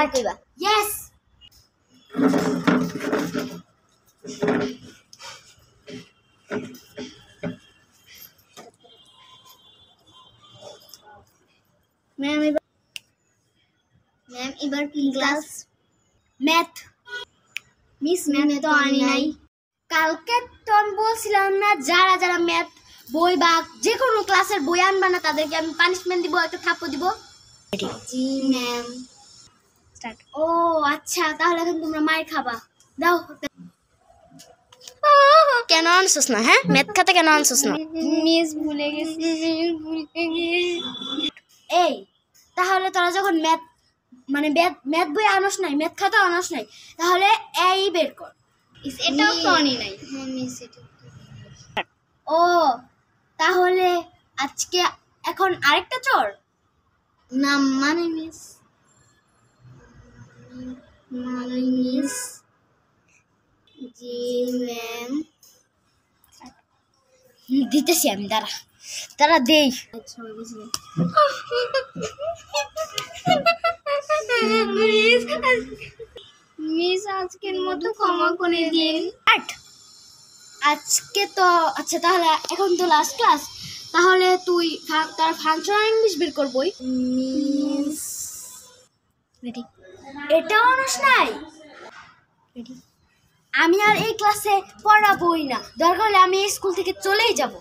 Start কইবা yes ma'am এবার কি ক্লাস ম্যাথ মিস ম্যাম তো আনি নাই কালকে তো আমি বলছিলাম না যারা যারা ম্যাথ বই বা যে কোনো ক্লাসের বই আনবা না তাদেরকে আমি পানিশমেন্ট দিব, একটা থাপ্পড় দিব। জি ম্যাম স্টার্ট। ও আচ্ছা, তাহলে এখন তোমরা মায়ের খাবা। দাও। কেন আনছস না? হ্যাঁ, ম্যাথ খাতা কেন আনছস না? মিস ভুলে গেছি। এই তাহলে তোরা যখন ম্যাথ মানে ম্যাথ বই আনস নাই, ম্যাথ খাতা আনস নাই, তাহলে এই বের কর। এটাও তো আনি নাই। হ্যাঁ মিস, এটা ও তাহলে আজকে এখন আরেকটা চোর না মানে মিস জি ম্যাম দিতেছি আমি, তারা দেই। মিস আজকের মতো ক্ষমা করে দিন। আজকে তো আচ্ছা, তাহলে এখন তো লাস্ট ক্লাস, তাহলে তুই তার ফাংশনাল ইংলিশ বের করবই। Miss ready? এটাও আনস নাই? আমি আর এই ক্লাসে পড়াবোই না, দরকার হলে আমি এই স্কুল থেকে চলেই যাব।